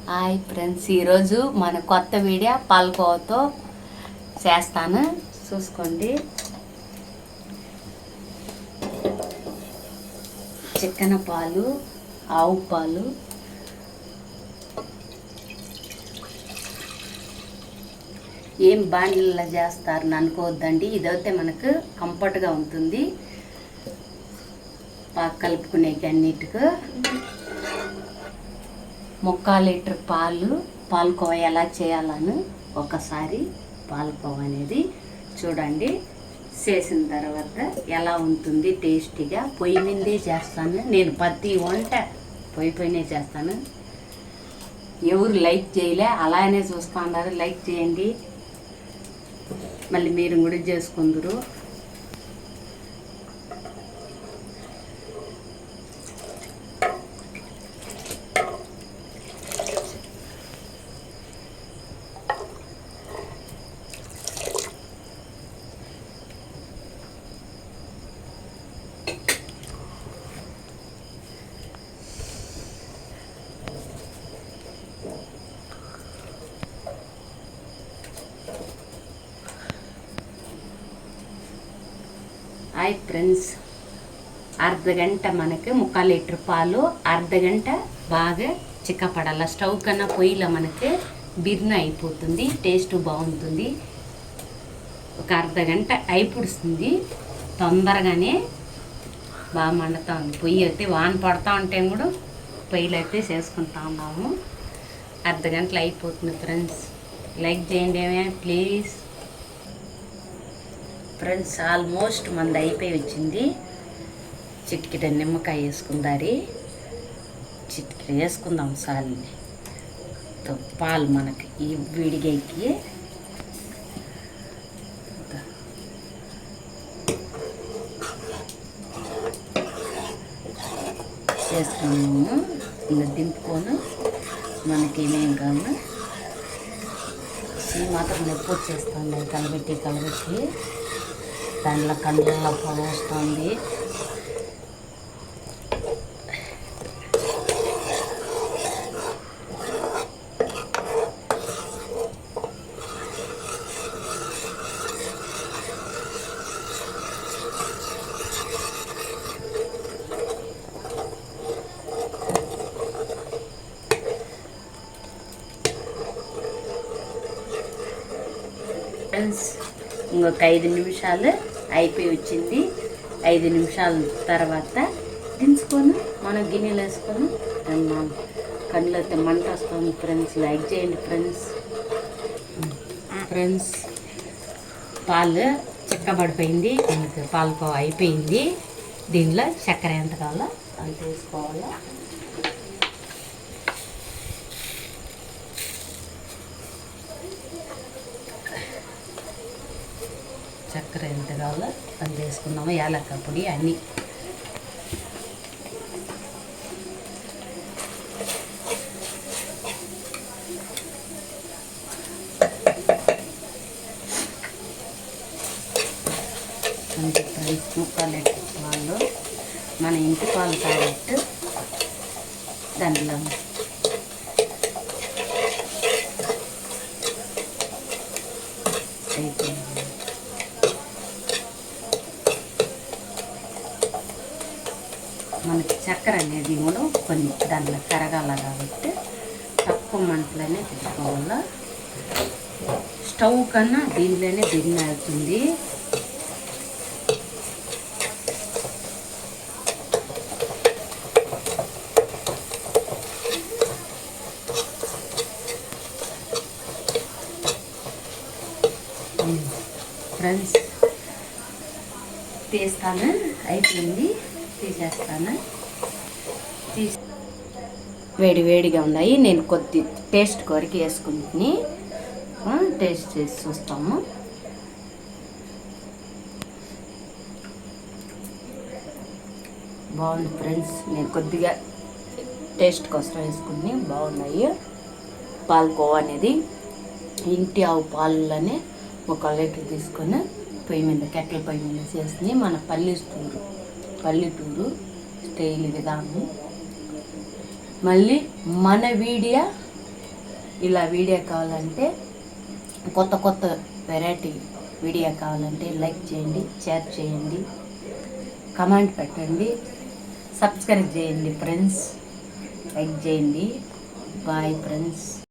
Hi friends, ఈరోజు మన కొత్త వీడియో పాలకోవతో చేస్తాను, చూసుకోండి. చికెన్ పాలు, ఆవు పాలు, ఏం బాండ్లలో చేస్తారని అనుకోవద్దండి. ఇదైతే మనకు కంఫర్ట్గా ఉంటుంది కలుపుకునేకి అన్నిటికి. 3/4 లీటర్ పాలకోవ ఎలా చేయాలని ఒకసారి పాలకోవ అనేది చూడండి. చేసిన తర్వాత ఎలా ఉంటుంది టేస్టీగా. పొయ్యి మీదే చేస్తాను నేను, ప్రతి వంట పొయ్యినే చేస్తాను. ఎవరు లైక్ చేయలే, అలానే చూస్తున్నారు. లైక్ చేయండి, మళ్ళీ మీరు కూడా చేసుకుందరు. హాయ్ ఫ్రెండ్స్, అర్ధగంట మనకి 3/4 లీటర్ పాలు, అర్ధగంట బాగా చిక్కపడాల. స్టవ్ కన్నా పొయ్యిలో మనకి బిర్న అయిపోతుంది, టేస్ట్ బాగుంటుంది. ఒక అర్ధగంట అయిపుడుస్తుంది, తొందరగానే బాగా మండుతూ ఉంది. పొయ్యి అయితే వాన పడుతూ ఉంటే కూడా పొయ్యిలో అయితే చేసుకుంటా ఉన్నాము. అర్ధగంటలు అయిపోతుంది ఫ్రెండ్స్. లైక్ చేయండి ఏమే ప్లీజ్. ఫ్రెండ్స్, ఆల్మోస్ట్ మంది అయిపోయి వచ్చింది. చిటికెట నిమ్మకాయ వేసుకుందారి, చిటికెట వేసుకుందాం సాల్ని. పాలు మనకి ఈ విడిగైకి చేసుకున్నాము. ఇంకా దింపుకొని మనకి ఏమేం కావాలి ఈ మాత్రం నొప్పి వచ్చేస్తుంది. కలబెట్టి దాంట్లో కళ్ళల్లో పొగ వస్తుంది. ఫ్రెండ్స్, ఇంకొక 5 నిమిషాలు అయిపోయి వచ్చింది. 5 నిమిషాల తర్వాత దించుకొని మనం గిన్నెలు వేసుకొని తిన్నాం. కళ్ళు అయితే మంట వస్తుంది ఫ్రెండ్స్. లైక్ చేయండి ఫ్రెండ్స్. ఫ్రెండ్స్, పాలు చిక్కబడిపోయింది, దీనికి పాలకోవ అయిపోయింది. దీనిలో చక్కెర ఎంత కావాలో అంత వేసుకోవాలా. చక్కెర ఎంత కావాలో అది వేసుకున్నాము. యాలక్కాయ పొడి అన్నీ. అంతే ఫ్రెండ్స్, 3/4 లీటర్ పాలు మన ఇంటి పాలు కాబట్టి దాంట్లో అయిపోయింది. మనకి చక్కెర అనేది కూడా కొన్ని దాంట్లో కరగాల కాబట్టి తక్కువ మంటలోనే పెట్టుకోవాలా. స్టవ్ కన్నా దీంట్లోనే బిర్న అవుతుంది. ఫ్రెండ్స్, తీస్తాను, అయిపోయింది, తీసేస్తాను. వేడిగా ఉన్నాయి. నేను కొద్ది టేస్ట్ కొరికి వేసుకుంటుని టేస్ట్ చేసి చూస్తాము. బాగుంది ఫ్రెండ్స్. నేను కొద్దిగా టేస్ట్ కోసం వేసుకుని బాగున్నాయి. పాలకోవా అనేది ఇంటి ఆవు పాలలోనే 1/4 లీటర్ తీసుకొని పొయ్యి మీద కెట్టెల పొయ్యి మీద చేస్తుంది. మన పల్లెటూరు స్టైల్ విధానం. మళ్ళీ మన వీడియో ఇలా వీడియో కావాలంటే కొత్త కొత్త వెరైటీ వీడియో కావాలంటే లైక్ చేయండి, షేర్ చేయండి, కమెంట్ పెట్టండి, సబ్స్క్రైబ్ చేయండి ఫ్రెండ్స్, లైక్ చేయండి. Bye friends.